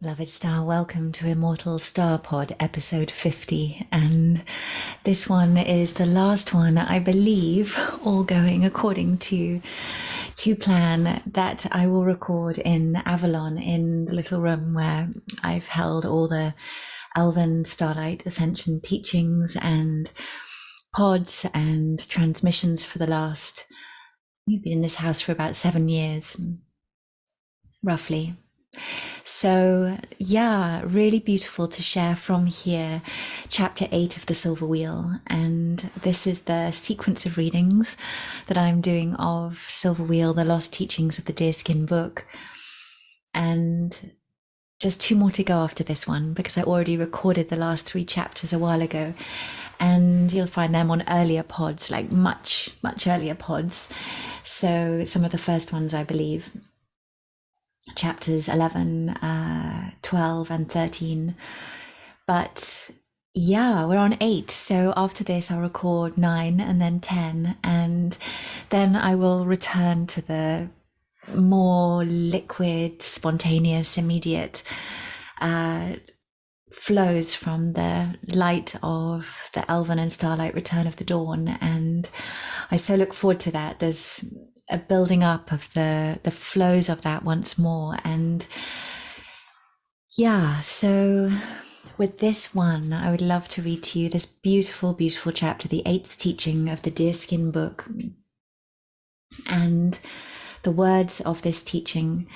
Beloved Star, welcome to Immortal Star Pod episode 50. And this one is the last one, I believe, all going according to plan, that I will record in Avalon, in the little room where I've held all the Elven Starlight Ascension teachings and pods and transmissions for the last, you've been in this house for about 7 years, roughly. So yeah, really beautiful to share from here, chapter 8 of the Silver Wheel. And this is the sequence of readings that I'm doing of Silver Wheel, the Lost Teachings of the Deerskin Book. And just 2 more to go after this one, because I already recorded the last 3 chapters a while ago. And you'll find them on earlier pods, like much earlier pods. So some of the first ones, I believe, chapters 11, 12 and 13. But yeah, we're on 8. So after this, I'll record 9 and then 10. And then I will return to the more liquid, spontaneous, immediate flows from the light of the Elven and Starlight Return of the Dawn. And I so look forward to that. There's a building up of the flows of that once more. And yeah, so with this one, I would love to read to you this beautiful chapter, the 8th teaching of the Deerskin Book. And the words of this teaching: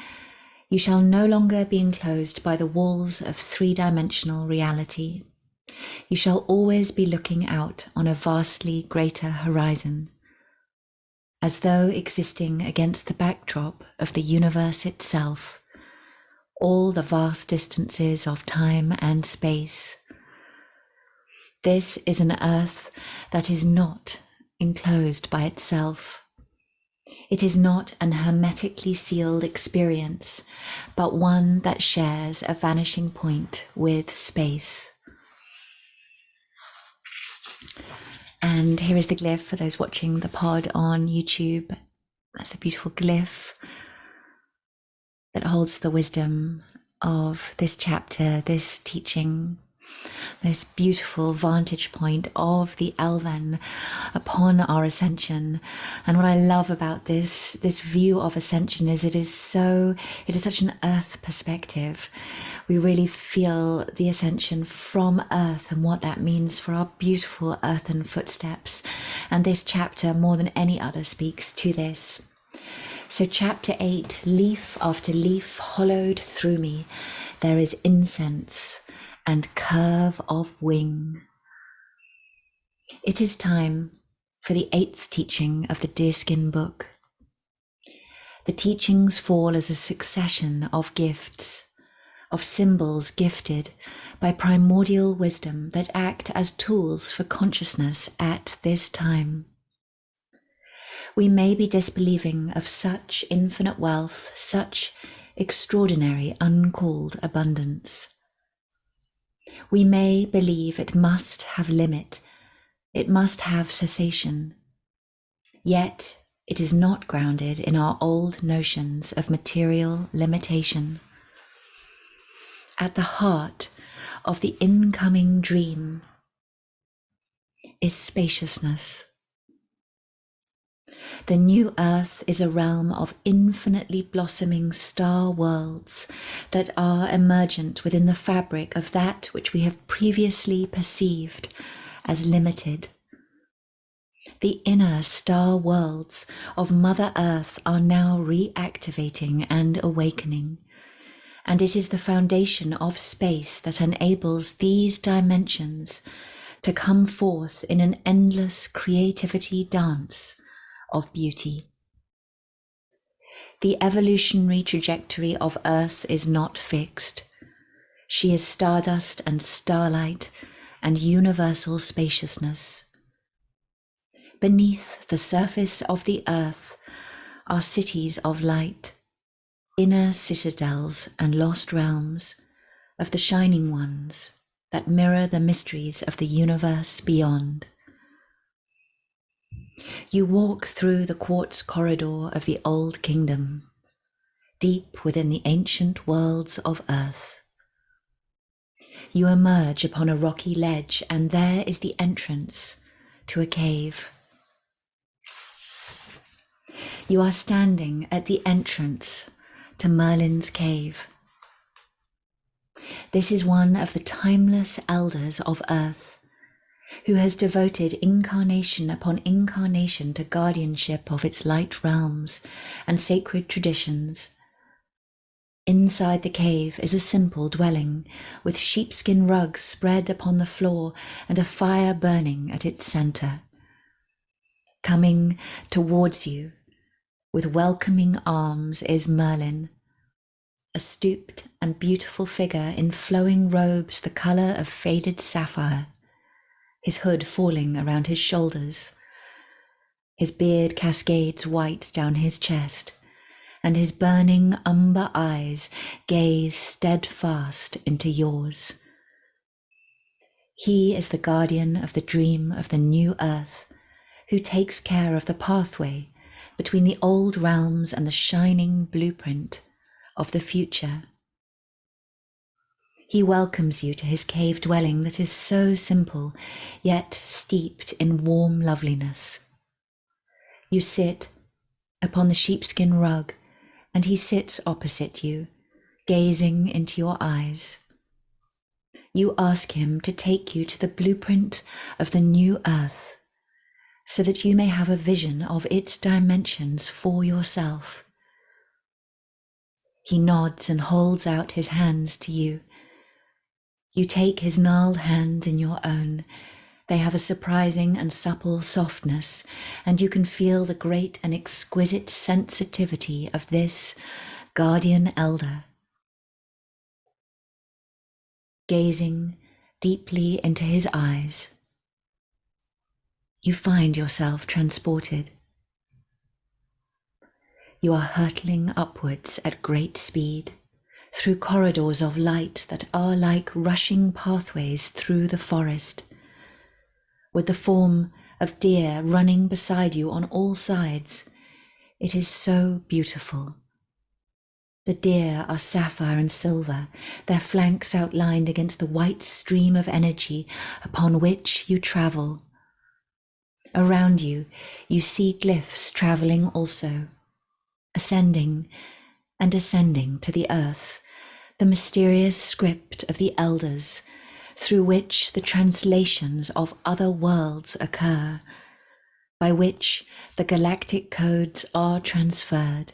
you shall no longer be enclosed by the walls of 3-dimensional reality. You shall always be looking out on a vastly greater horizon, as though existing against the backdrop of the universe itself, all the vast distances of time and space. This is an earth that is not enclosed by itself. It is not an hermetically sealed experience, but one that shares a vanishing point with space. And here is the glyph for those watching the pod on YouTube. That's a beautiful glyph that holds the wisdom of this chapter, this teaching, this beautiful vantage point of the Elven upon our ascension. And what I love about this view of ascension is it is such an earth perspective. We really feel the ascension from earth and what that means for our beautiful earthen footsteps. And this chapter, more than any other, speaks to this. So chapter 8, leaf after leaf hollowed through me, there is incense and curve of wing. It is time for the 8th teaching of the Deerskin Book. The teachings fall as a succession of gifts, of symbols gifted by primordial wisdom that act as tools for consciousness at this time. We may be disbelieving of such infinite wealth, such extraordinary uncalled abundance. We may believe it must have limit, it must have cessation, yet it is not grounded in our old notions of material limitation. At the heart of the incoming dream is spaciousness. The new earth is a realm of infinitely blossoming star worlds that are emergent within the fabric of that which we have previously perceived as limited. The inner star worlds of Mother Earth are now reactivating and awakening, and it is the foundation of space that enables these dimensions to come forth in an endless creativity dance of beauty. The evolutionary trajectory of Earth is not fixed. She is stardust and starlight and universal spaciousness. Beneath the surface of the earth are cities of light, inner citadels and lost realms of the shining ones that mirror the mysteries of the universe beyond. You walk through the quartz corridor of the old kingdom, deep within the ancient worlds of earth. You emerge upon a rocky ledge, and there is the entrance to a cave. You are standing at the entrance to Merlin's cave. This is one of the timeless elders of Earth, who has devoted incarnation upon incarnation to guardianship of its light realms and sacred traditions. Inside the cave is a simple dwelling, with sheepskin rugs spread upon the floor and a fire burning at its center. Coming towards you with welcoming arms is Merlin, a stooped and beautiful figure in flowing robes the color of faded sapphire, his hood falling around his shoulders. His beard cascades white down his chest, and his burning umber eyes gaze steadfast into yours. He is the guardian of the dream of the new earth, who takes care of the pathway between the old realms and the shining blueprint of the future. He welcomes you to his cave dwelling that is so simple, yet steeped in warm loveliness. You sit upon the sheepskin rug, and he sits opposite you, gazing into your eyes. You ask him to take you to the blueprint of the new earth, so that you may have a vision of its dimensions for yourself. He nods and holds out his hands to you. You take his gnarled hands in your own. They have a surprising and supple softness, and you can feel the great and exquisite sensitivity of this guardian elder. Gazing deeply into his eyes, you find yourself transported. You are hurtling upwards at great speed, through corridors of light that are like rushing pathways through the forest, with the form of deer running beside you on all sides. It is so beautiful. The deer are sapphire and silver, their flanks outlined against the white stream of energy upon which you travel. Around you, you see glyphs traveling also, ascending and ascending to the earth, the mysterious script of the elders, through which the translations of other worlds occur, by which the galactic codes are transferred.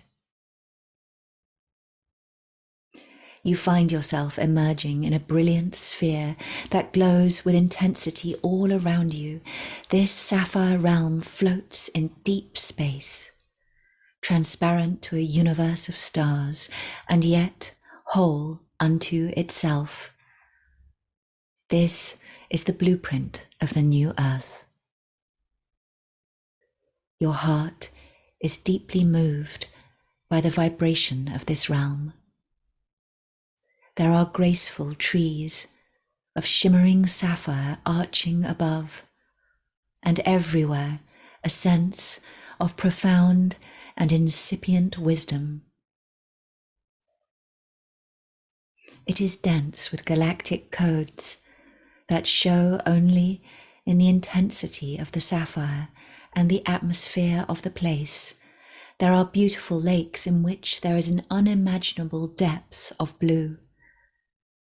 You find yourself emerging in a brilliant sphere that glows with intensity all around you. This sapphire realm floats in deep space, transparent to a universe of stars, and yet whole unto itself. This is the blueprint of the new earth. Your heart is deeply moved by the vibration of this realm. There are graceful trees of shimmering sapphire arching above, and everywhere a sense of profound and incipient wisdom. It is dense with galactic codes that show only in the intensity of the sapphire and the atmosphere of the place. There are beautiful lakes in which there is an unimaginable depth of blue.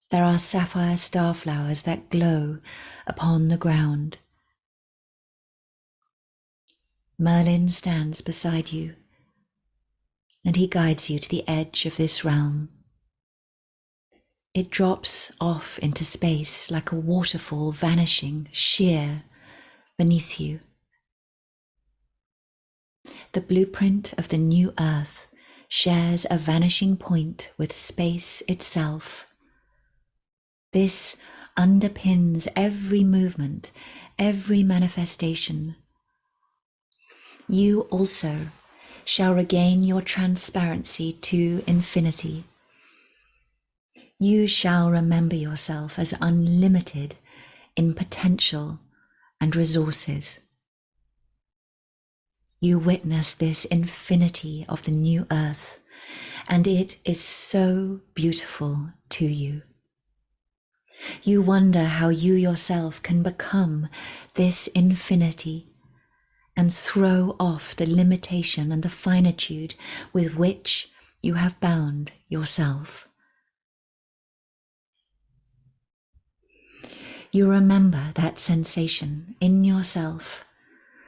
There are sapphire starflowers that glow upon the ground. Merlin stands beside you, and he guides you to the edge of this realm. It drops off into space like a waterfall vanishing sheer beneath you. The blueprint of the new earth shares a vanishing point with space itself. This underpins every movement, every manifestation. You also shall regain your transparency to infinity. You shall remember yourself as unlimited in potential and resources. You witness this infinity of the new earth, and it is so beautiful to you. You wonder how you yourself can become this infinity and throw off the limitation and the finitude with which you have bound yourself. You remember that sensation in yourself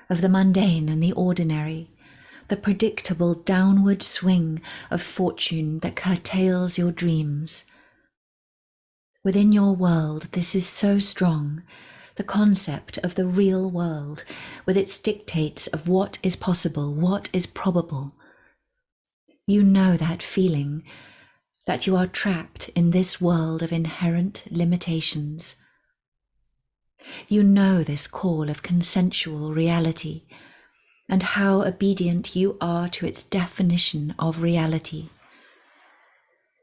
of the mundane and the ordinary, the predictable downward swing of fortune that curtails your dreams. Within your world, this is so strong, the concept of the real world, with its dictates of what is possible, what is probable. You know that feeling that you are trapped in this world of inherent limitations. You know this call of consensual reality and how obedient you are to its definition of reality.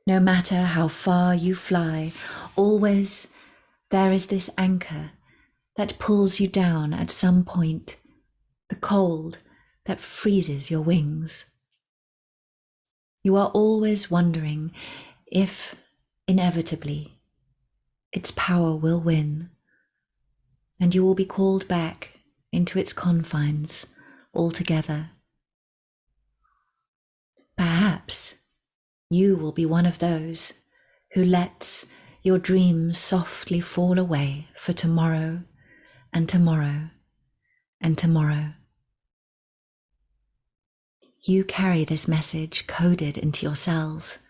No matter how far you fly, always there is this anchor that pulls you down at some point, the cold that freezes your wings. You are always wondering if, inevitably, its power will win, and you will be called back into its confines altogether. Perhaps you will be one of those who lets your dreams softly fall away for tomorrow and tomorrow and tomorrow. You carry this message coded into your cells.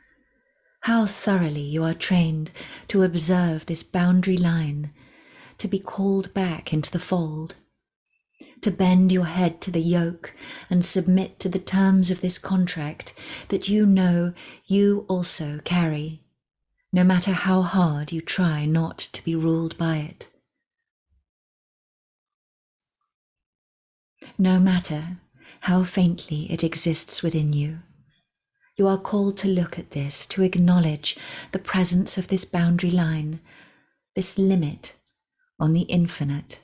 How thoroughly you are trained to observe this boundary line, to be called back into the fold, to bend your head to the yoke and submit to the terms of this contract that you know you also carry, no matter how hard you try not to be ruled by it. No matter how faintly it exists within you, you are called to look at this, to acknowledge the presence of this boundary line, this limit on the infinite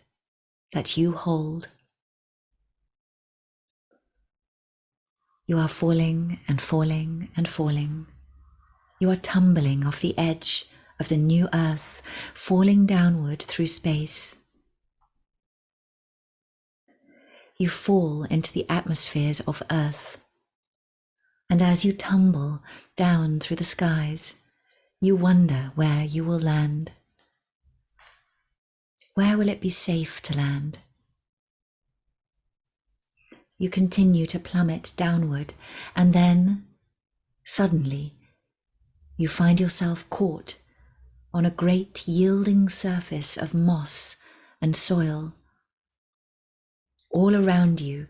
that you hold. You are falling and falling and falling. You are tumbling off the edge of the new earth, falling downward through space. You fall into the atmospheres of earth. And as you tumble down through the skies, you wonder where you will land. Where will it be safe to land? You continue to plummet downward, and then, suddenly, you find yourself caught on a great yielding surface of moss and soil. All around you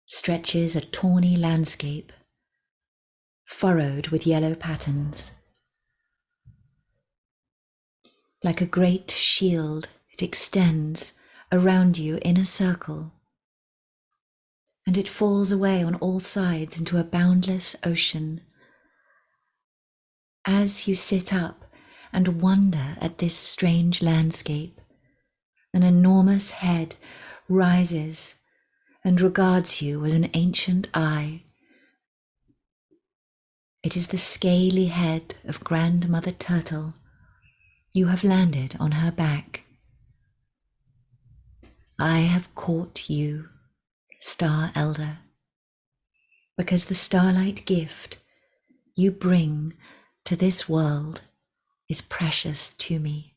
stretches a tawny landscape, furrowed with yellow patterns. Like a great shield, it extends around you in a circle, and it falls away on all sides into a boundless ocean. As you sit up and wonder at this strange landscape, an enormous head rises and regards you with an ancient eye. It is the scaly head of Grandmother Turtle. You have landed on her back. I have caught you, Star Elder, because the starlight gift you bring to this world is precious to me.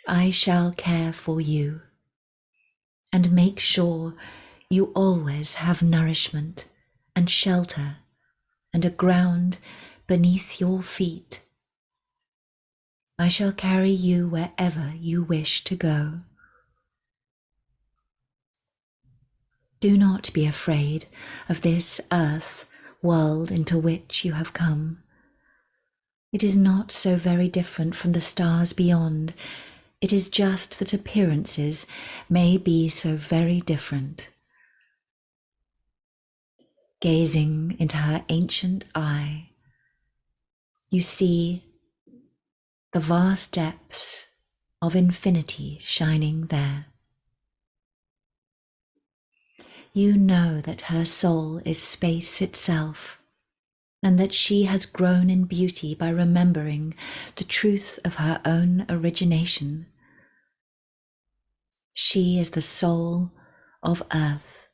I shall care for you and make sure you always have nourishment and shelter and a ground beneath your feet. I shall carry you wherever you wish to go. Do not be afraid of this earth world into which you have come. It is not so very different from the stars beyond. It is just that appearances may be so very different. Gazing into her ancient eye, you see the vast depths of infinity shining there. You know that her soul is space itself, and that she has grown in beauty by remembering the truth of her own origination. She is the soul of earth.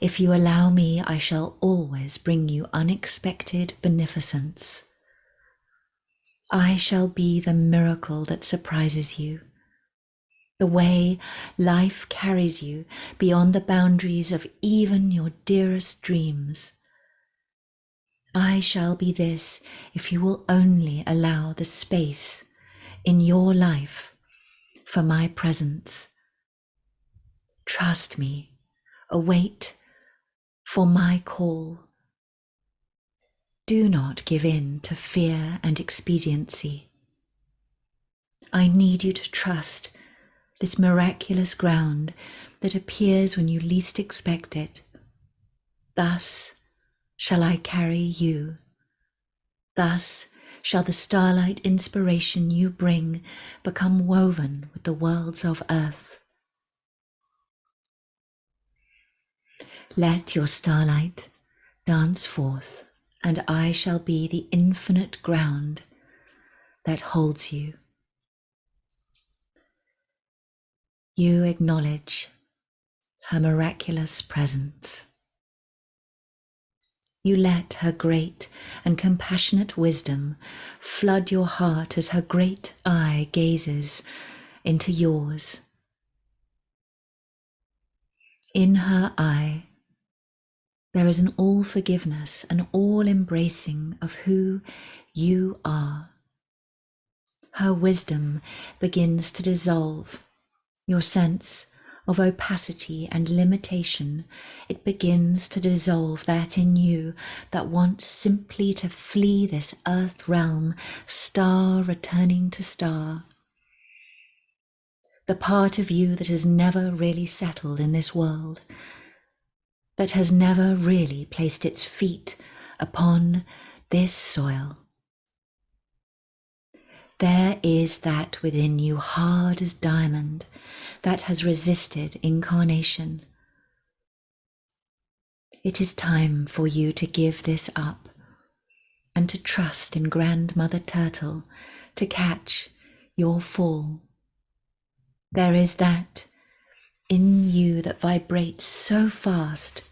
If you allow me, I shall always bring you unexpected beneficence. I shall be the miracle that surprises you, the way life carries you beyond the boundaries of even your dearest dreams. I shall be this if you will only allow the space in your life for my presence. Trust me, await for my call. Do not give in to fear and expediency. I need you to trust this miraculous ground that appears when you least expect it. Thus shall I carry you. Thus shall the starlight inspiration you bring become woven with the worlds of earth. Let your starlight dance forth, and I shall be the infinite ground that holds you. You acknowledge her miraculous presence. You let her great and compassionate wisdom flood your heart as her great eye gazes into yours. In her eye, there is an all-forgiveness, an all-embracing of who you are. Her wisdom begins to dissolve your sense of opacity and limitation. It begins to dissolve that in you that wants simply to flee this earth realm, star returning to star. The part of you that has never really settled in this world, that has never really placed its feet upon this soil. There is that within you, hard as diamond, that has resisted incarnation. It is time for you to give this up and to trust in Grandmother Turtle to catch your fall. There is that in you that vibrates so fast,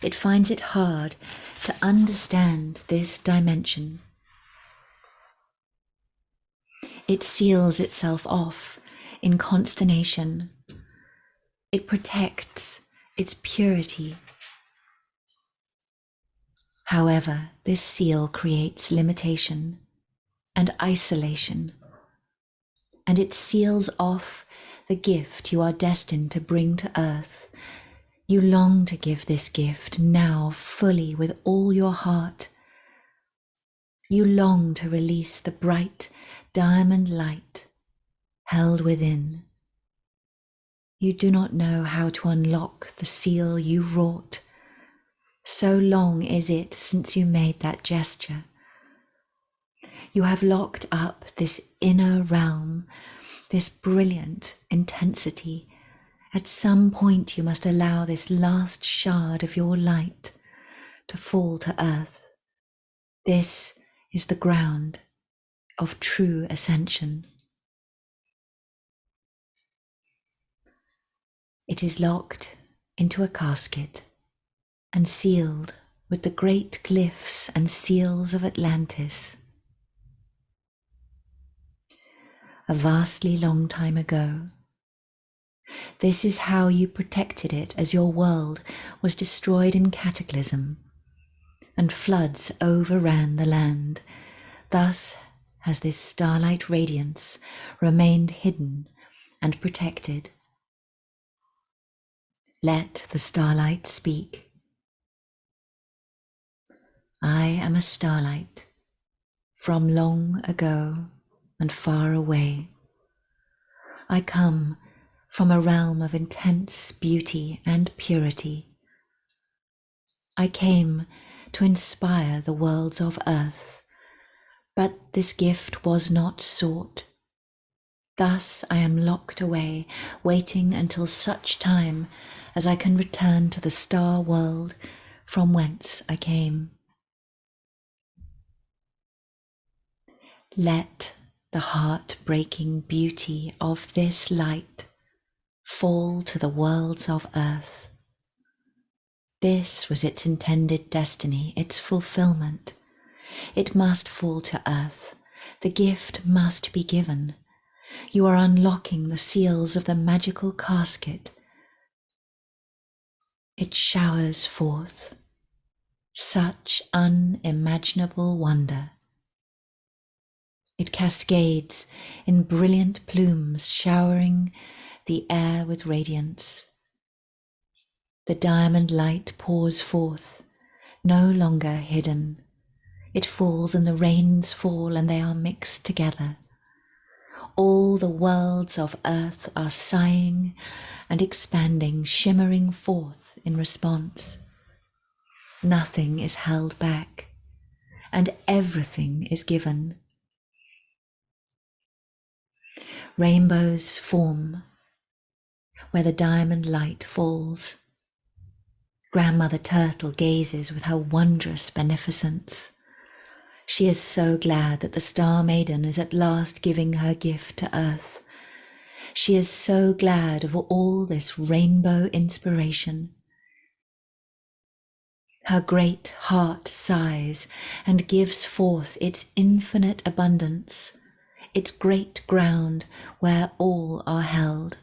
it finds it hard to understand this dimension. It seals itself off in consternation. It protects its purity. However, this seal creates limitation and isolation, and it seals off the gift you are destined to bring to earth. You long to give this gift now fully with all your heart. You long to release the bright diamond light held within. You do not know how to unlock the seal you wrought. So long is it since you made that gesture. You have locked up this inner realm, this brilliant intensity. At some point you must allow this last shard of your light to fall to earth. This is the ground of true ascension. It is locked into a casket and sealed with the great glyphs and seals of Atlantis. A vastly long time ago, this is how you protected it as your world was destroyed in cataclysm and floods overran the land. Thus has this starlight radiance remained hidden and protected. Let the starlight speak. I am a starlight from long ago and far away. I come from a realm of intense beauty and purity. I came to inspire the worlds of earth, but this gift was not sought. Thus I am locked away, waiting until such time as I can return to the star world from whence I came. Let the heart-breaking beauty of this light fall to the worlds of earth. This was its intended destiny, its fulfillment. It must fall to earth. The gift must be given. You are unlocking the seals of the magical casket. It showers forth such unimaginable wonder. It cascades in brilliant plumes, showering the air with radiance. The diamond light pours forth, no longer hidden. It falls and the rains fall and they are mixed together. All the worlds of earth are sighing and expanding, shimmering forth in response. Nothing is held back, and everything is given. Rainbows form where the diamond light falls. Grandmother Turtle gazes with her wondrous beneficence. She is so glad that the Star Maiden is at last giving her gift to Earth. She is so glad of all this rainbow inspiration. Her great heart sighs and gives forth its infinite abundance, its great ground where all are held.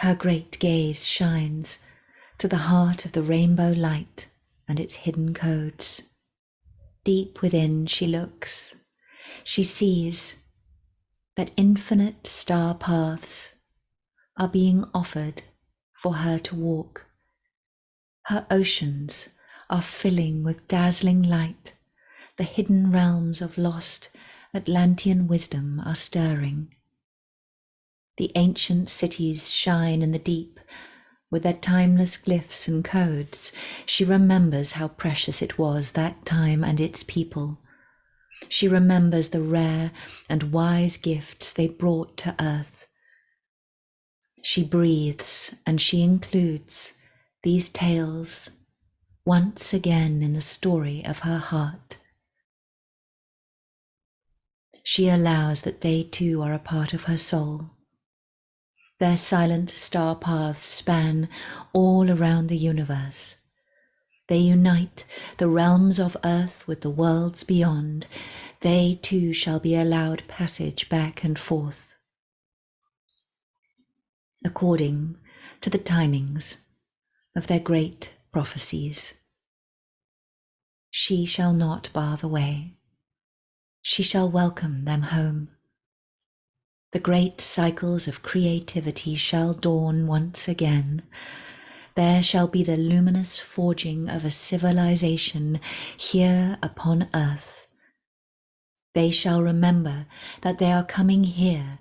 Her great gaze shines to the heart of the rainbow light and its hidden codes. Deep within she looks. She sees that infinite star paths are being offered for her to walk. Her oceans are filling with dazzling light. The hidden realms of lost Atlantean wisdom are stirring. The ancient cities shine in the deep with their timeless glyphs and codes. She remembers how precious it was, that time and its people. She remembers the rare and wise gifts they brought to Earth. She breathes and she includes these tales once again in the story of her heart. She allows that they too are a part of her soul. Their silent star paths span all around the universe. They unite the realms of Earth with the worlds beyond. They too shall be allowed passage back and forth, according to the timings of their great prophecies. She shall not bar the way. She shall welcome them home. The great cycles of creativity shall dawn once again. There shall be the luminous forging of a civilization here upon Earth. They shall remember that they are coming here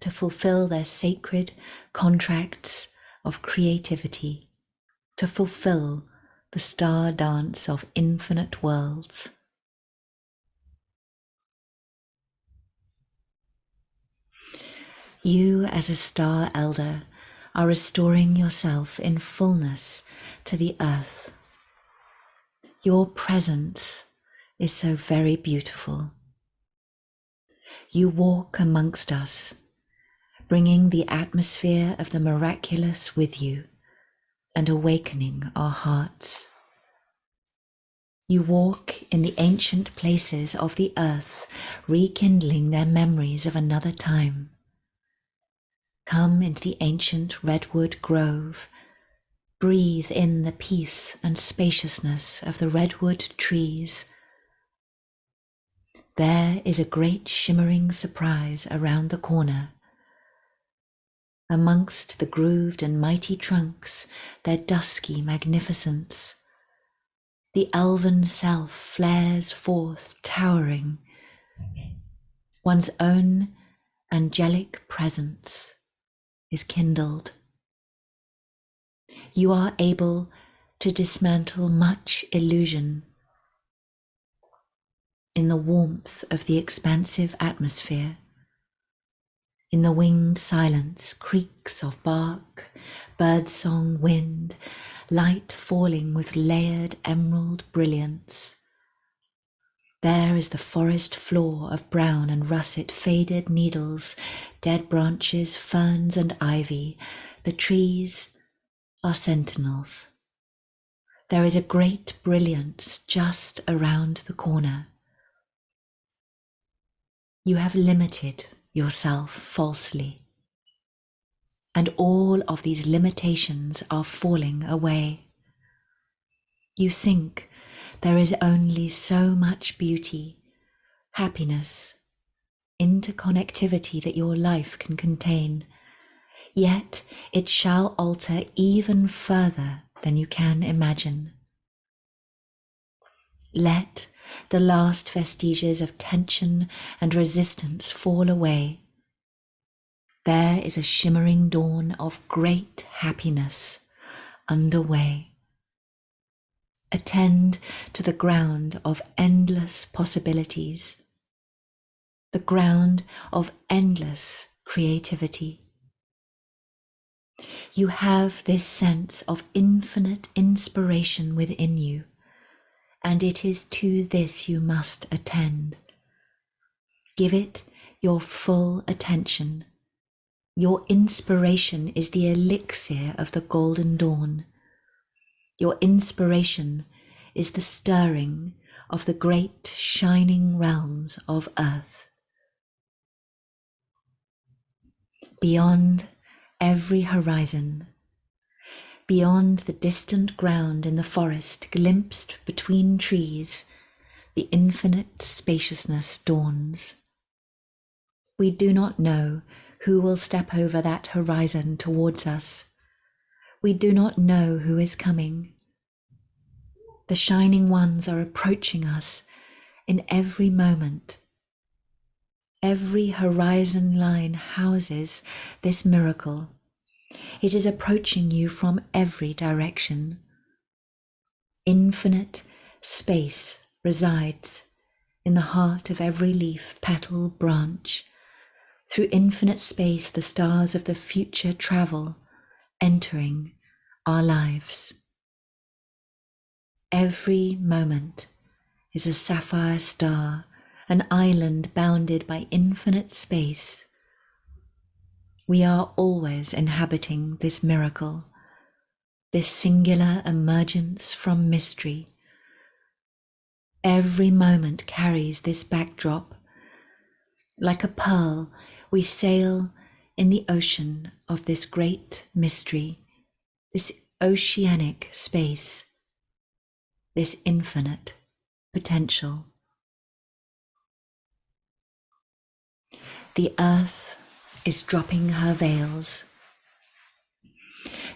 to fulfill their sacred contracts of creativity, to fulfill the star dance of infinite worlds. You, as a star elder, are restoring yourself in fullness to the earth. Your presence is so very beautiful. You walk amongst us, bringing the atmosphere of the miraculous with you and awakening our hearts. You walk in the ancient places of the earth, rekindling their memories of another time. Come into the ancient redwood grove. Breathe in the peace and spaciousness of the redwood trees. There is a great shimmering surprise around the corner. Amongst the grooved and mighty trunks, their dusky magnificence, the elven self flares forth, towering. One's own angelic presence is kindled. You are able to dismantle much illusion in the warmth of the expansive atmosphere, in the winged silence, creaks of bark, birdsong wind, light falling with layered emerald brilliance. There is the forest floor of brown and russet faded needles, dead branches, ferns and ivy. The trees are sentinels. There is a great brilliance just around the corner. You have limited yourself falsely, and all of these limitations are falling away. You think there is only so much beauty, happiness, interconnectivity that your life can contain, yet it shall alter even further than you can imagine. Let the last vestiges of tension and resistance fall away. There is a shimmering dawn of great happiness underway. Attend to the ground of endless possibilities, the ground of endless creativity. You have this sense of infinite inspiration within you, and it is to this you must attend. Give it your full attention. Your inspiration is the elixir of the golden dawn. Your inspiration is the stirring of the great shining realms of earth. Beyond every horizon, beyond the distant ground in the forest glimpsed between trees, the infinite spaciousness dawns. We do not know who will step over that horizon towards us. We do not know who is coming. The shining ones are approaching us in every moment. Every horizon line houses this miracle. It is approaching you from every direction. Infinite space resides in the heart of every leaf, petal, branch. Through infinite space, the stars of the future travel, entering our lives. Every moment is a sapphire star, an island bounded by infinite space. We are always inhabiting this miracle, this singular emergence from mystery. Every moment carries this backdrop. Like a pearl, we sail in the ocean of this great mystery, this oceanic space, this infinite potential. The earth is dropping her veils.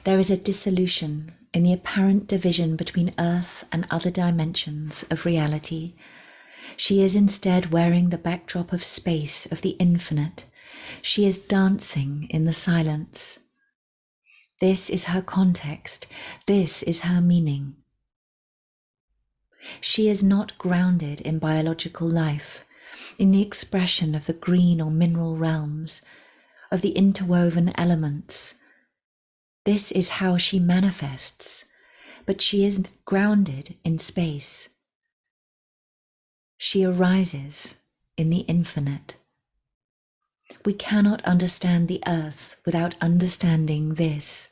There is a dissolution in the apparent division between earth and other dimensions of reality. She is instead wearing the backdrop of space, of the infinite. She is dancing in the silence. This is her context. This is her meaning. She is not grounded in biological life, in the expression of the green or mineral realms, of the interwoven elements. This is how she manifests, but she is grounded in space. She arises in the infinite. We cannot understand the earth without understanding this.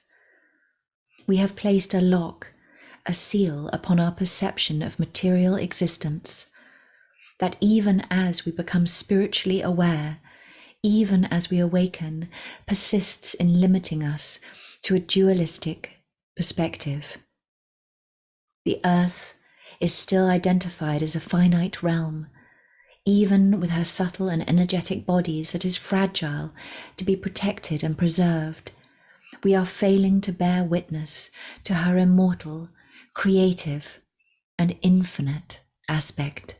We have placed a lock, a seal upon our perception of material existence, that even as we become spiritually aware, even as we awaken, persists in limiting us to a dualistic perspective. The earth is still identified as a finite realm, even with her subtle and energetic bodies that is fragile to be protected and preserved. We are failing to bear witness to her immortal, creative, and infinite aspect.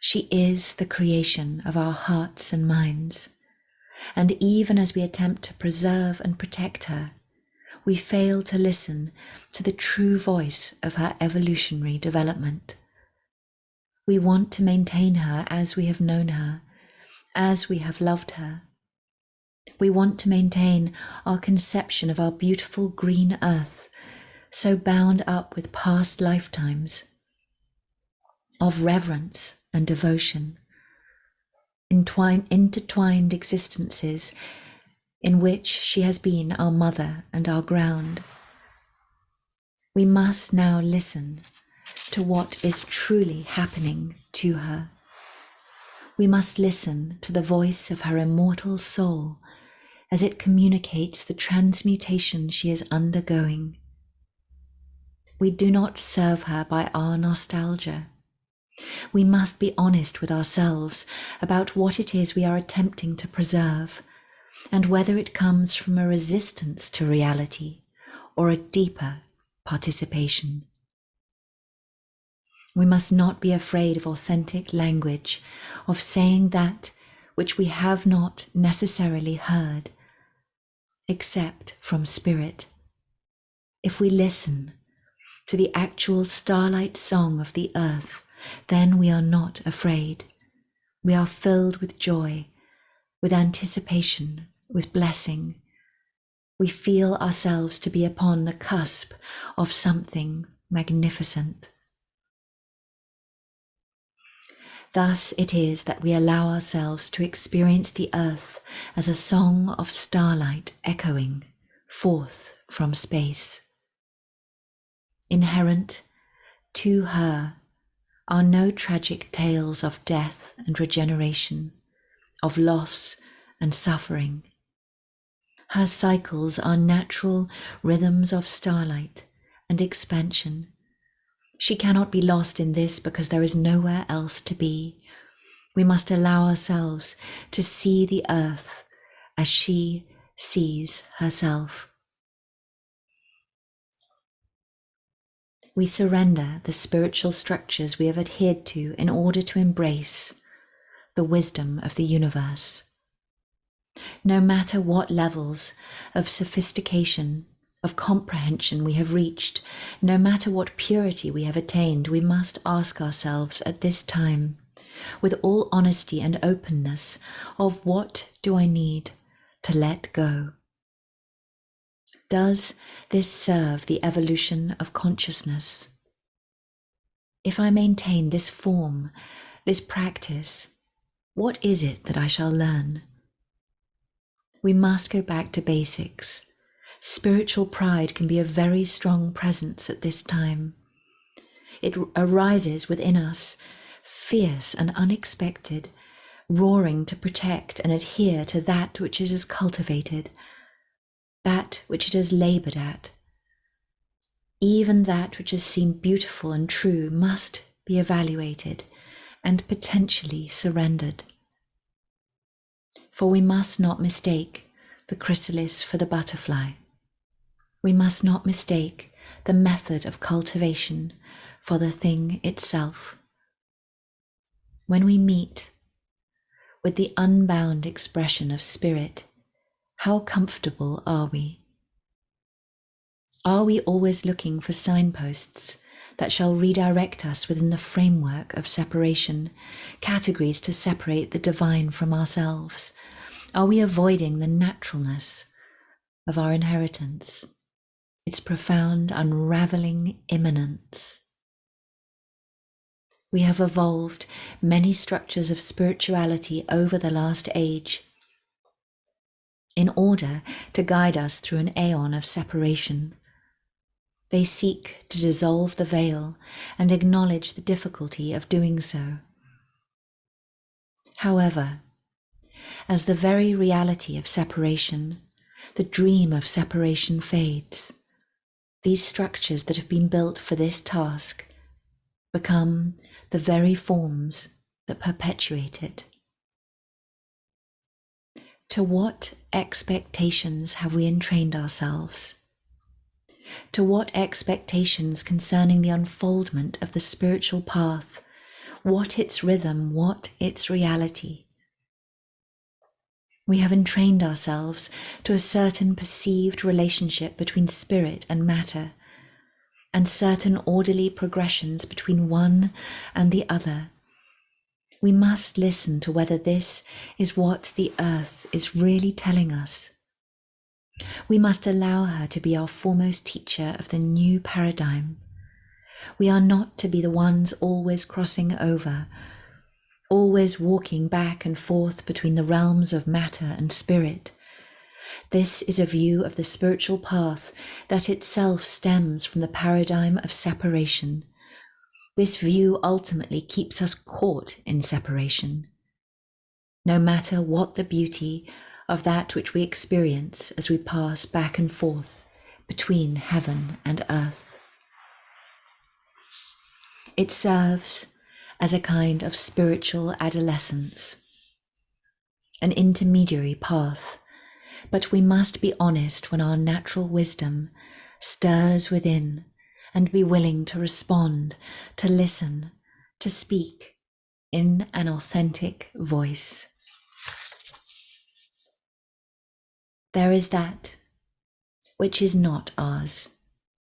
She is the creation of our hearts and minds, and even as we attempt to preserve and protect her, we fail to listen to the true voice of her evolutionary development. We want to maintain her as we have known her, as we have loved her. We want to maintain our conception of our beautiful green earth, so bound up with past lifetimes of reverence and devotion, intertwined existences in which she has been our mother and our ground. We must now listen to what is truly happening to her. We must listen to the voice of her immortal soul as it communicates the transmutation she is undergoing. We do not serve her by our nostalgia. We must be honest with ourselves about what it is we are attempting to preserve, and whether it comes from a resistance to reality or a deeper participation. We must not be afraid of authentic language, of saying that which we have not necessarily heard, except from spirit. If we listen to the actual starlight song of the earth, then we are not afraid. We are filled with joy, with anticipation, with blessing. We feel ourselves to be upon the cusp of something magnificent. Thus it is that we allow ourselves to experience the earth as a song of starlight echoing forth from space. Inherent to her are no tragic tales of death and regeneration, of loss and suffering. Her cycles are natural rhythms of starlight and expansion. She cannot be lost in this because there is nowhere else to be. We must allow ourselves to see the earth as she sees herself. We surrender the spiritual structures we have adhered to in order to embrace the wisdom of the universe. No matter what levels of sophistication, of comprehension we have reached, no matter what purity we have attained, we must ask ourselves at this time, with all honesty and openness, of what do I need to let go? Does this serve the evolution of consciousness? If I maintain this form, this practice, what is it that I shall learn? We must go back to basics. Spiritual pride can be a very strong presence at this time. It arises within us, fierce and unexpected, roaring to protect and adhere to that which it has cultivated, that which it has labored at. Even that which has seemed beautiful and true must be evaluated and potentially surrendered. For we must not mistake the chrysalis for the butterfly. We must not mistake the method of cultivation for the thing itself. When we meet with the unbound expression of spirit, how comfortable are we? Are we always looking for signposts that shall redirect us within the framework of separation, categories to separate the divine from ourselves? Are we avoiding the naturalness of our inheritance, its profound, unraveling immanence? We have evolved many structures of spirituality over the last age in order to guide us through an aeon of separation. They seek to dissolve the veil and acknowledge the difficulty of doing so. However, as the very reality of separation, the dream of separation fades, these structures that have been built for this task become the very forms that perpetuate it. To what expectations have we entrained ourselves? To what expectations concerning the unfoldment of the spiritual path? What its rhythm, what its reality? We have entrained ourselves to a certain perceived relationship between spirit and matter, and certain orderly progressions between one and the other. We must listen to whether this is what the earth is really telling us. We must allow her to be our foremost teacher of the new paradigm. We are not to be the ones always crossing over, always walking back and forth between the realms of matter and spirit. This is a view of the spiritual path that itself stems from the paradigm of separation. This view ultimately keeps us caught in separation. No matter what the beauty of that which we experience as we pass back and forth between heaven and earth. It serves as a kind of spiritual adolescence, an intermediary path, but we must be honest when our natural wisdom stirs within and be willing to respond, to listen, to speak in an authentic voice. There is that which is not ours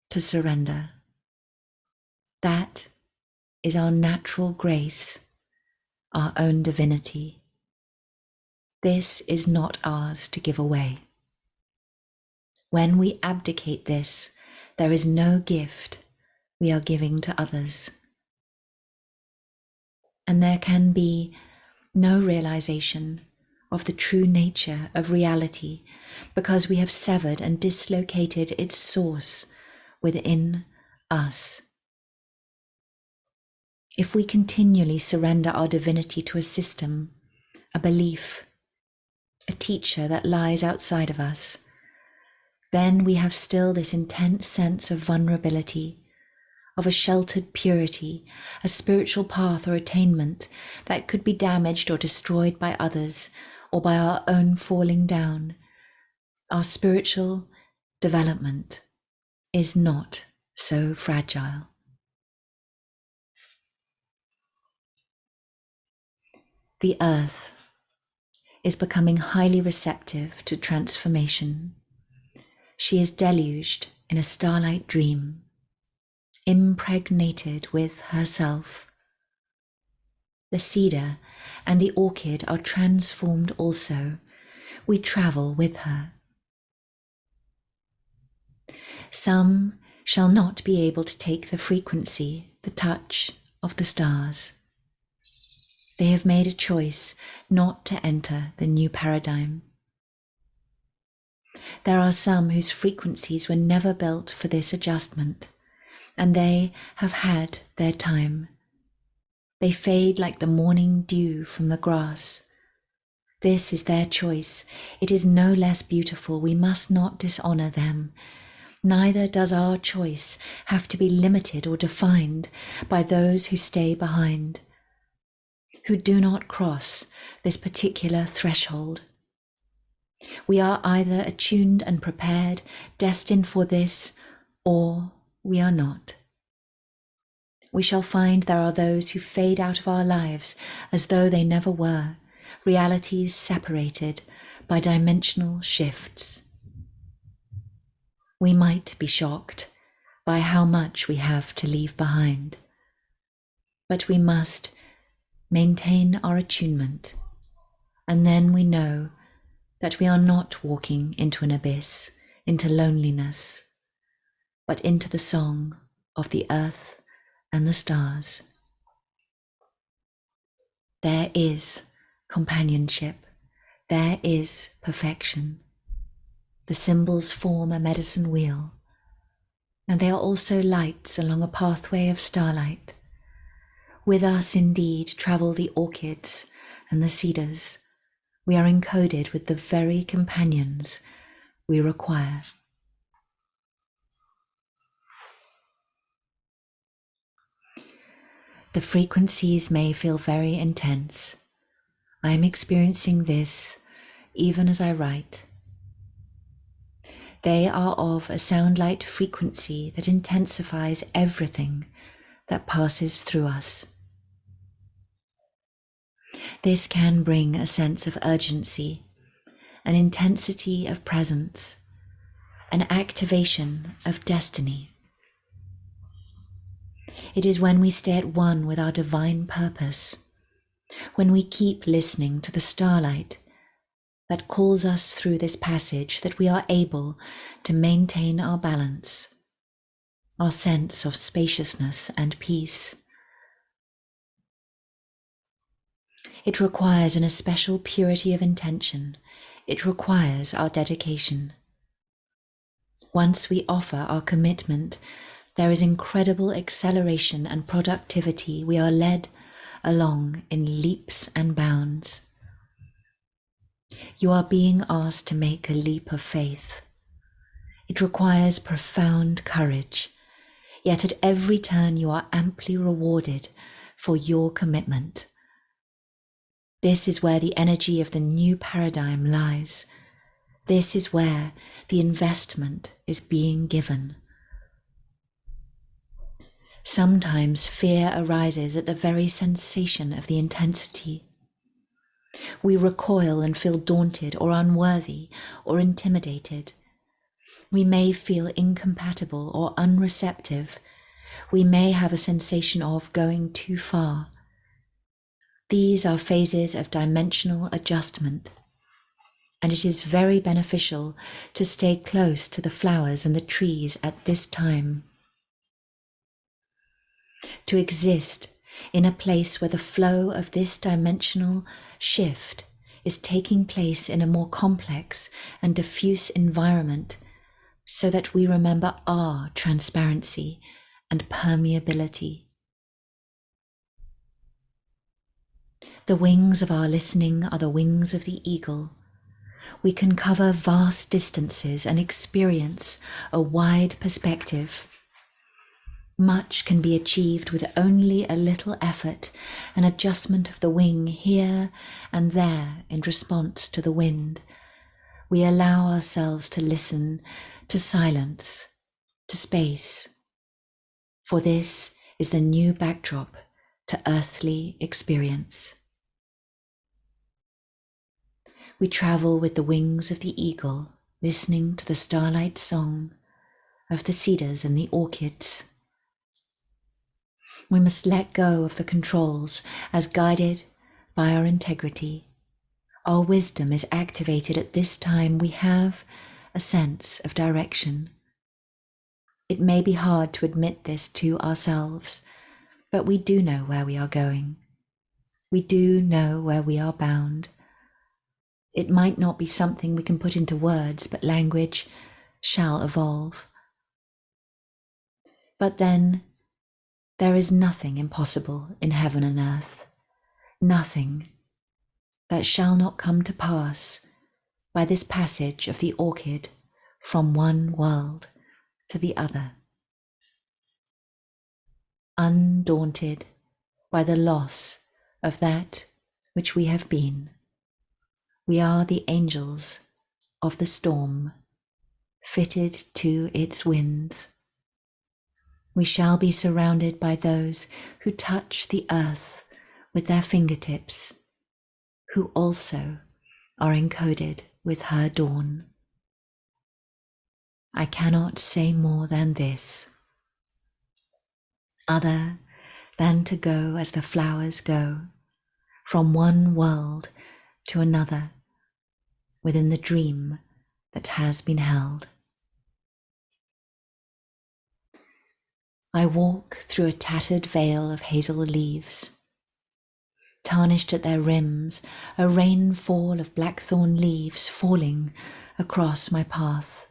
to surrender. That is our natural grace, our own divinity. This is not ours to give away. When we abdicate this, there is no gift we are giving to others. And there can be no realization of the true nature of reality because we have severed and dislocated its source within us. If we continually surrender our divinity to a system, a belief, a teacher that lies outside of us, then we have still this intense sense of vulnerability, of a sheltered purity, a spiritual path or attainment that could be damaged or destroyed by others or by our own falling down. Our spiritual development is not so fragile. The earth is becoming highly receptive to transformation. She is deluged in a starlight dream, impregnated with herself. The cedar and the orchid are transformed also. We travel with her. Some shall not be able to take the frequency, the touch of the stars. They have made a choice not to enter the new paradigm. There are some whose frequencies were never built for this adjustment, and they have had their time. They fade like the morning dew from the grass. This is their choice. It is no less beautiful. We must not dishonor them. Neither does our choice have to be limited or defined by those who stay behind, who do not cross this particular threshold. We are either attuned and prepared, destined for this, or we are not. We shall find there are those who fade out of our lives as though they never were, realities separated by dimensional shifts. We might be shocked by how much we have to leave behind, but we must maintain our attunement, and then we know that we are not walking into an abyss, into loneliness, but into the song of the earth and the stars. There is companionship, there is perfection. The symbols form a medicine wheel, and they are also lights along a pathway of starlight. With us indeed travel the orchids and the cedars. We are encoded with the very companions we require. The frequencies may feel very intense. I am experiencing this even as I write. They are of a sound-light frequency that intensifies everything that passes through us. This can bring a sense of urgency, an intensity of presence, an activation of destiny. It is when we stay at one with our divine purpose, when we keep listening to the starlight that calls us through this passage, that we are able to maintain our balance, our sense of spaciousness and peace. It requires an especial purity of intention. It requires our dedication. Once we offer our commitment, there is incredible acceleration and productivity. We are led along in leaps and bounds. You are being asked to make a leap of faith. It requires profound courage, yet at every turn you are amply rewarded for your commitment. This is where the energy of the new paradigm lies. This is where the investment is being given. Sometimes fear arises at the very sensation of the intensity. We recoil and feel daunted or unworthy or intimidated. We may feel incompatible or unreceptive. We may have a sensation of going too far. These are phases of dimensional adjustment, and it is very beneficial to stay close to the flowers and the trees at this time. To exist in a place where the flow of this dimensional shift is taking place in a more complex and diffuse environment, so that we remember our transparency and permeability. The wings of our listening are the wings of the eagle. We can cover vast distances and experience a wide perspective. Much can be achieved with only a little effort, an adjustment of the wing here and there in response to the wind. We allow ourselves to listen to silence, to space. For this is the new backdrop to earthly experience. We travel with the wings of the eagle, listening to the starlight song of the cedars and the orchids. We must let go of the controls as guided by our integrity. Our wisdom is activated at this time. We have a sense of direction. It may be hard to admit this to ourselves, but we do know where we are going. We do know where we are bound. It might not be something we can put into words, but language shall evolve. But then, there is nothing impossible in heaven and earth, nothing that shall not come to pass by this passage of the orchid from one world to the other. Undaunted by the loss of that which we have been, we are the angels of the storm, fitted to its winds. We shall be surrounded by those who touch the earth with their fingertips, who also are encoded with her dawn. I cannot say more than this, other than to go as the flowers go, from one world to another, within the dream that has been held. I walk through a tattered veil of hazel leaves. Tarnished at their rims, a rainfall of blackthorn leaves falling across my path.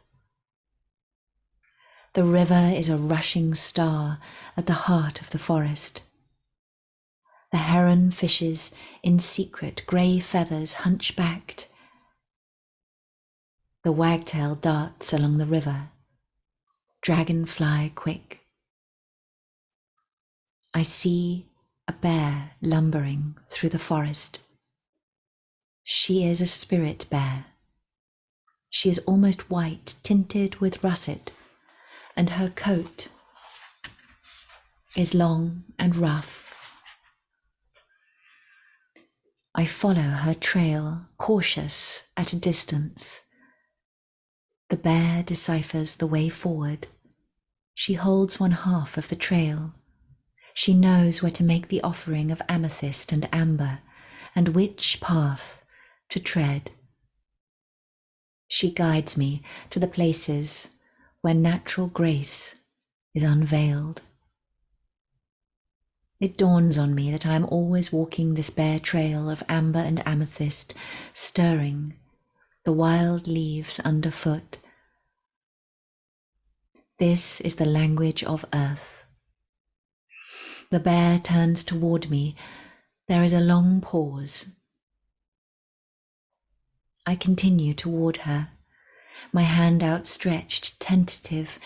The river is a rushing star at the heart of the forest. The heron fishes in secret, grey feathers hunchbacked. The wagtail darts along the river, dragonfly quick. I see a bear lumbering through the forest. She is a spirit bear. She is almost white, tinted with russet, and her coat is long and rough. I follow her trail, cautious at a distance. The bear deciphers the way forward. She holds one half of the trail. She knows where to make the offering of amethyst and amber, and which path to tread. She guides me to the places where natural grace is unveiled. It dawns on me that I am always walking this bare trail of amber and amethyst, stirring the wild leaves underfoot. This is the language of earth. The bear turns toward me. There is a long pause. I continue toward her, my hand outstretched, tentative,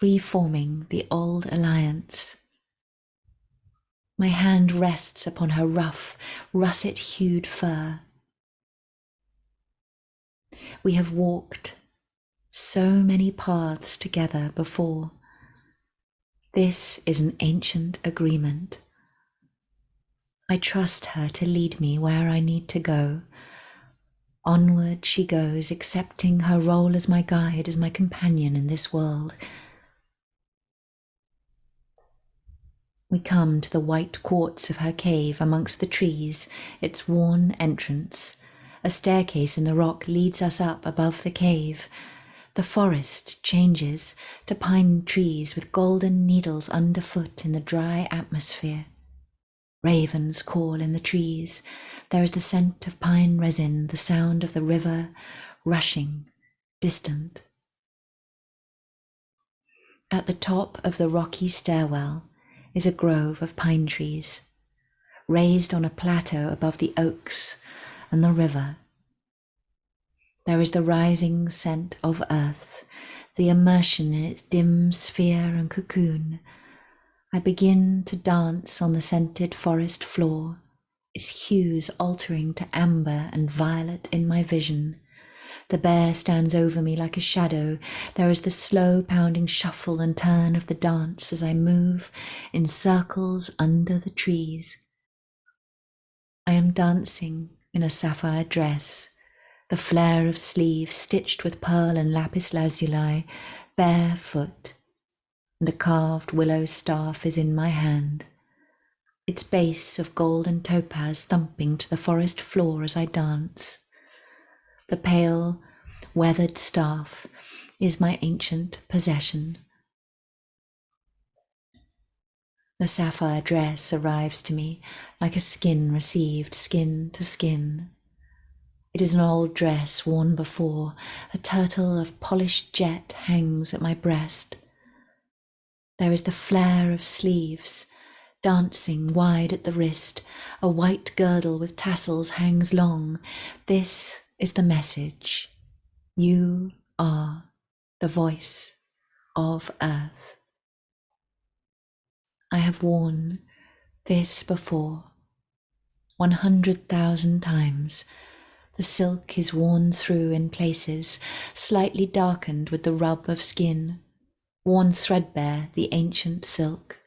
reforming the old alliance. My hand rests upon her rough, russet-hued fur. We have walked so many paths together before. This is an ancient agreement. I trust her to lead me where I need to go. Onward she goes, accepting her role as my guide, as my companion in this world. We come to the white quartz of her cave amongst the trees, its worn entrance. A staircase in the rock leads us up above the cave. The forest changes to pine trees with golden needles underfoot in the dry atmosphere. Ravens call in the trees. There is the scent of pine resin, the sound of the river rushing, distant. At the top of the rocky stairwell is a grove of pine trees, raised on a plateau above the oaks and the river. There is the rising scent of earth, the immersion in its dim sphere and cocoon. I begin to dance on the scented forest floor, its hues altering to amber and violet in my vision. The bear stands over me like a shadow. There is the slow pounding shuffle and turn of the dance as I move in circles under the trees. I am dancing in a sapphire dress, the flare of sleeves stitched with pearl and lapis lazuli, barefoot, and a carved willow staff is in my hand, its base of gold and topaz thumping to the forest floor as I dance. The pale, weathered staff is my ancient possession. The sapphire dress arrives to me like a skin received, skin to skin. It is an old dress worn before. A turtle of polished jet hangs at my breast. There is the flare of sleeves, dancing wide at the wrist. A white girdle with tassels hangs long. This is the message. You are the voice of earth. I have worn this before, 100,000 times. The silk is worn through in places, slightly darkened with the rub of skin, worn threadbare, the ancient silk.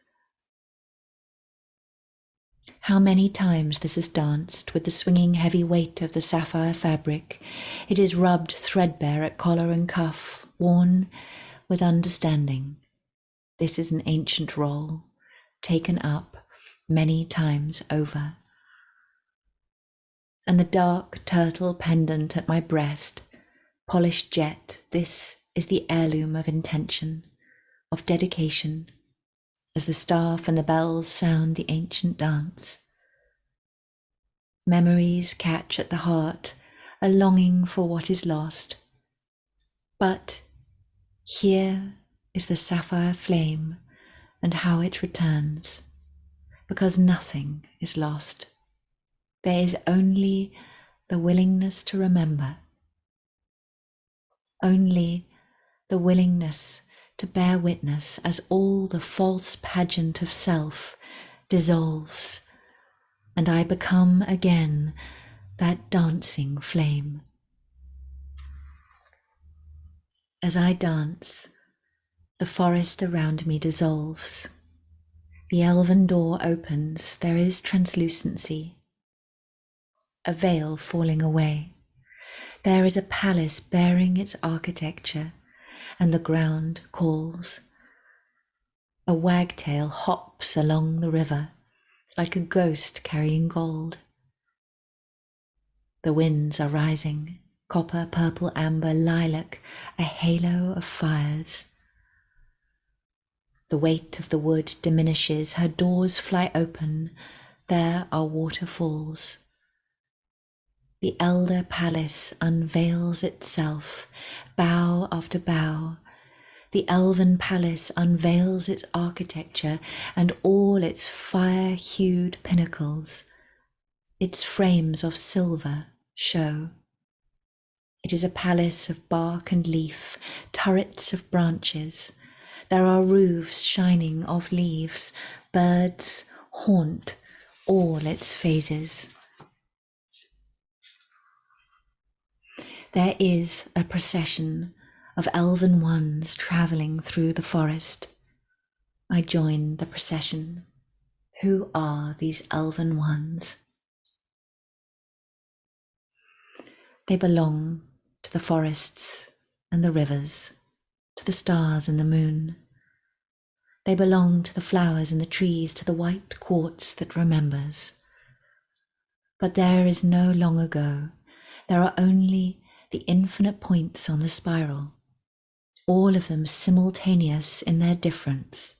How many times this is danced with the swinging heavy weight of the sapphire fabric. It is rubbed threadbare at collar and cuff, worn with understanding. This is an ancient role, taken up many times over. And the dark turtle pendant at my breast, polished jet, this is the heirloom of intention, of dedication, as the staff and the bells sound the ancient dance. Memories catch at the heart, a longing for what is lost. But here is the sapphire flame and how it returns, because nothing is lost. There is only the willingness to remember, only the willingness to bear witness as all the false pageant of self dissolves, and I become again that dancing flame. As I dance, the forest around me dissolves. The elven door opens, there is translucency, a veil falling away. There is a palace bearing its architecture, and the ground calls. A wagtail hops along the river, like a ghost carrying gold. The winds are rising, copper, purple, amber, lilac, a halo of fires. The weight of the wood diminishes, her doors fly open, there are waterfalls. The elder palace unveils itself, bough after bough. The elven palace unveils its architecture and all its fire-hued pinnacles. Its frames of silver show. It is a palace of bark and leaf, turrets of branches. There are roofs shining of leaves. Birds haunt all its phases. There is a procession of elven ones travelling through the forest. I join the procession. Who are these elven ones? They belong to the forests and the rivers, to the stars and the moon. They belong to the flowers and the trees, to the white quartz that remembers. But there is no long ago. There are only the infinite points on the spiral, all of them simultaneous in their difference,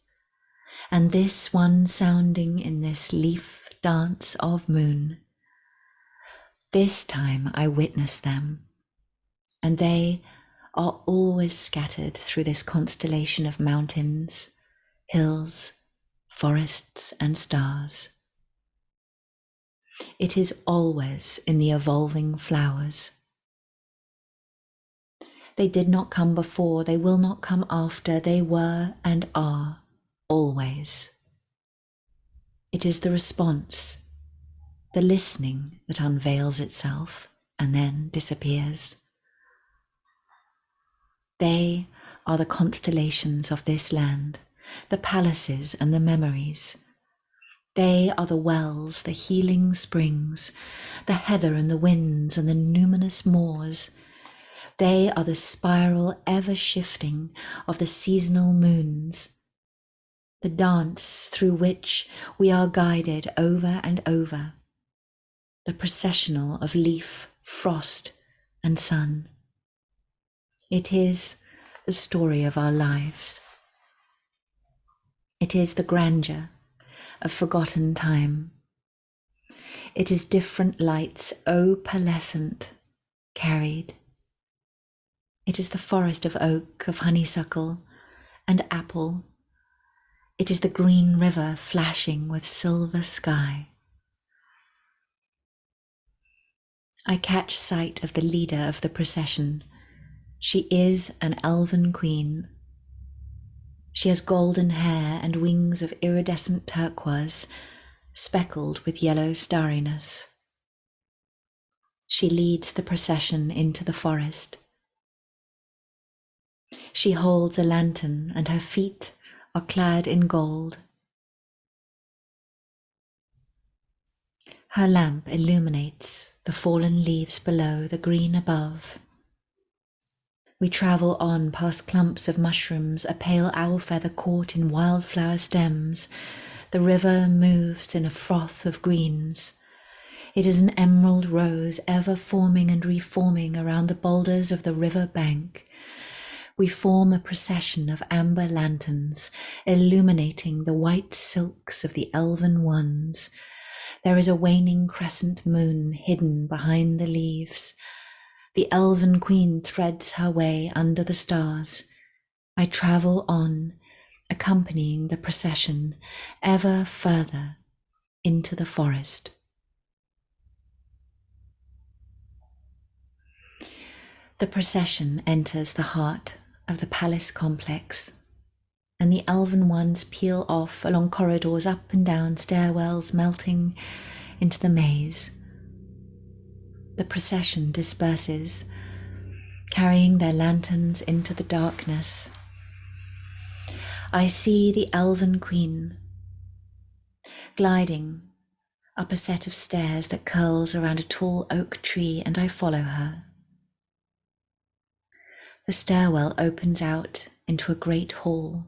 and this one sounding in this leaf dance of moon. This time I witness them, and they are always scattered through this constellation of mountains, hills, forests, and stars. It is always in the evolving flowers. They did not come before, they will not come after, they were and are always. It is the response, the listening that unveils itself and then disappears. They are the constellations of this land, the palaces and the memories. They are the wells, the healing springs, the heather and the winds and the numinous moors. They are the spiral ever shifting of the seasonal moons, the dance through which we are guided over and over, the processional of leaf, frost, and sun. It is the story of our lives. It is the grandeur of forgotten time. It is different lights, opalescent, carried. It is the forest of oak, of honeysuckle, and apple. It is the green river flashing with silver sky. I catch sight of the leader of the procession. She is an elven queen. She has golden hair and wings of iridescent turquoise, speckled with yellow starriness. She leads the procession into the forest. She holds a lantern and her feet are clad in gold. Her lamp illuminates the fallen leaves below, the green above. We travel on past clumps of mushrooms, a pale owl feather caught in wildflower stems. The river moves in a froth of greens. It is an emerald rose ever forming and reforming around the boulders of the river bank. We form a procession of amber lanterns, illuminating the white silks of the elven ones. There is a waning crescent moon hidden behind the leaves. The elven queen threads her way under the stars. I travel on, accompanying the procession, ever further into the forest. The procession enters the heart of the palace complex, and the elven ones peel off along corridors, up and down stairwells, melting into the maze. The procession disperses, carrying their lanterns into the darkness. I see the elven queen gliding up a set of stairs that curls around a tall oak tree, and I follow her. The stairwell opens out into a great hall,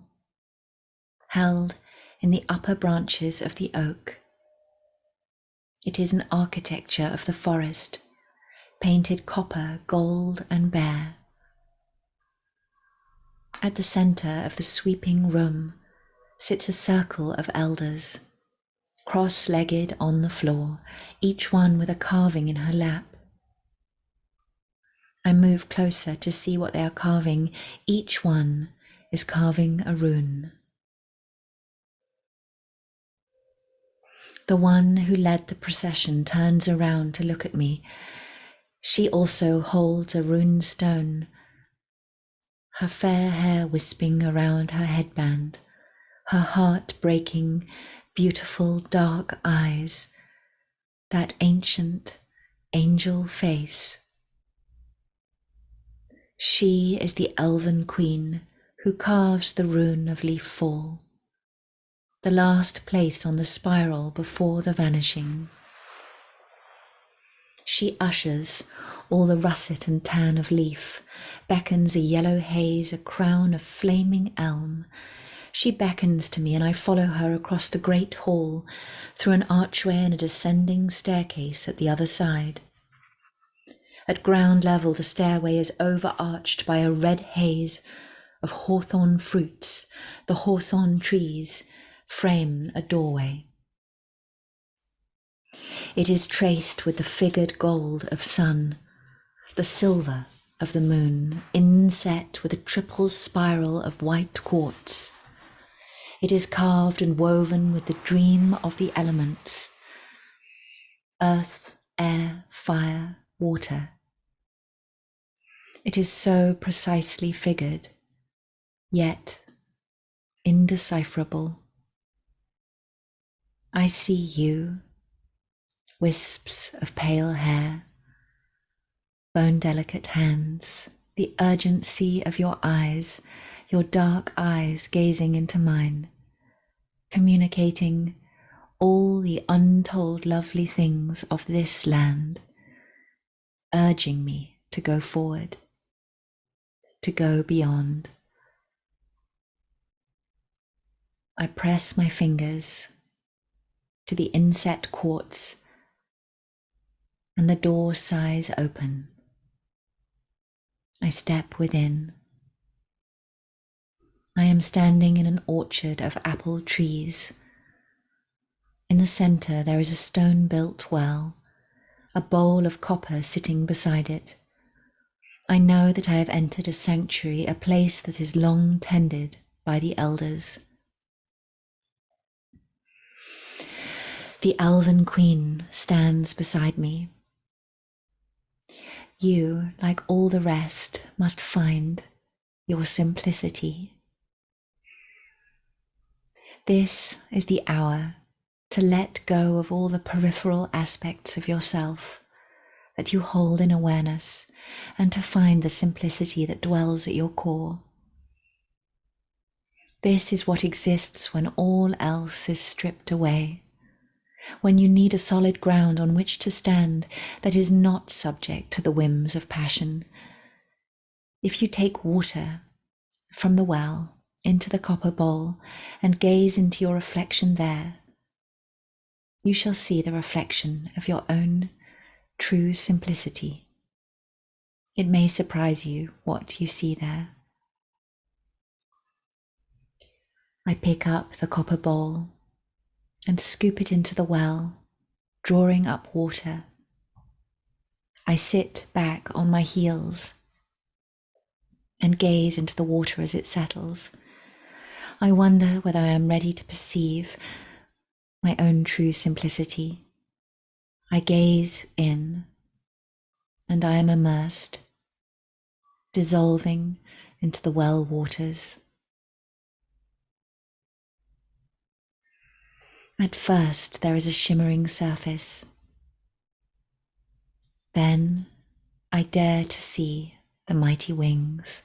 held in the upper branches of the oak. It is an architecture of the forest, painted copper, gold, and bare. At the centre of the sweeping room sits a circle of elders, cross-legged on the floor, each one with a carving in her lap. I move closer to see what they are carving. Each one is carving a rune. The one who led the procession turns around to look at me. She also holds a rune stone, her fair hair wisping around her headband, her heart-breaking, beautiful dark eyes, that ancient angel face. She is the elven queen who carves the rune of leaf fall, the last place on the spiral before the vanishing. She ushers all the russet and tan of leaf, beckons a yellow haze, a crown of flaming elm. She beckons to me and I follow her across the great hall, through an archway and a descending staircase at the other side. At ground level, the stairway is overarched by a red haze of hawthorn fruits. The hawthorn trees frame a doorway. It is traced with the figured gold of sun, the silver of the moon, inset with a triple spiral of white quartz. It is carved and woven with the dream of the elements: earth, air, fire, water. It is so precisely figured, yet indecipherable. I see you, wisps of pale hair, bone-delicate hands, the urgency of your eyes, your dark eyes gazing into mine, communicating all the untold lovely things of this land, urging me to go forward, to go beyond. I press my fingers to the inset quartz, and the door sighs open. I step within. I am standing in an orchard of apple trees. In the center there is a stone-built well, a bowl of copper sitting beside it. I know that I have entered a sanctuary, a place that is long tended by the elders. The elven queen stands beside me. You, like all the rest, must find your simplicity. This is the hour to let go of all the peripheral aspects of yourself that you hold in awareness, and to find the simplicity that dwells at your core. This is what exists when all else is stripped away, when you need a solid ground on which to stand that is not subject to the whims of passion. If you take water from the well into the copper bowl and gaze into your reflection there, you shall see the reflection of your own true simplicity. It may surprise you what you see there. I pick up the copper bowl and scoop it into the well, drawing up water. I sit back on my heels and gaze into the water as it settles. I wonder whether I am ready to perceive my own true simplicity. I gaze in, and I am immersed, dissolving into the well waters. At first, there is a shimmering surface. Then I dare to see the mighty wings.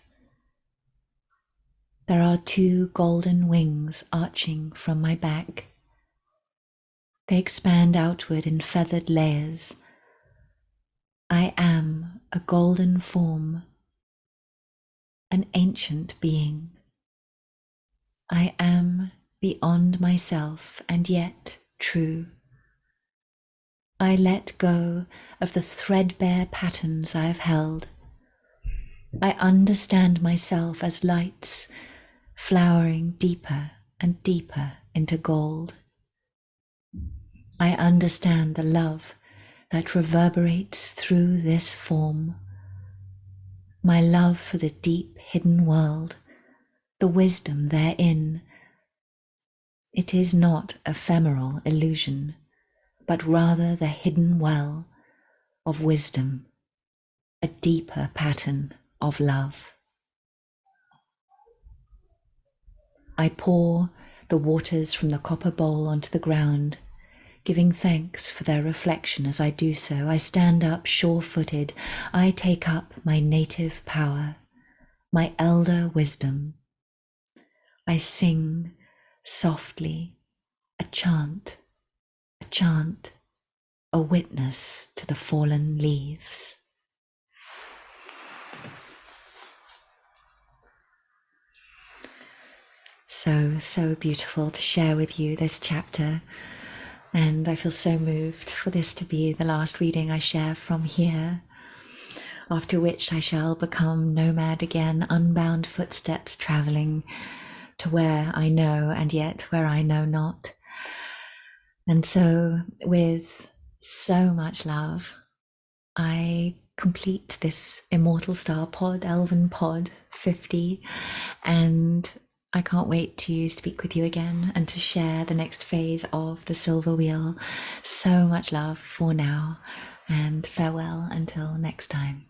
There are 2 golden wings arching from my back. They expand outward in feathered layers. I am a golden form, an ancient being. I am beyond myself and yet true. I let go of the threadbare patterns I have held. I understand myself as lights flowering deeper and deeper into gold. I understand the love that reverberates through this form, my love for the deep hidden world, the wisdom therein. It is not ephemeral illusion, but rather the hidden well of wisdom, a deeper pattern of love. I pour the waters from the copper bowl onto the ground, giving thanks for their reflection as I do so. I stand up sure-footed. I take up my native power, my elder wisdom. I sing softly a chant, a witness to the fallen leaves. So beautiful to share with you this chapter. And I feel so moved for this to be the last reading I share from here, after which I shall become nomad again, unbound footsteps traveling to where I know and yet where I know not. And so with so much love, I complete this Immortal Star Pod, Elven Pod 50, and I can't wait to speak with you again and to share the next phase of the Silver Wheel. So much love for now, and farewell until next time.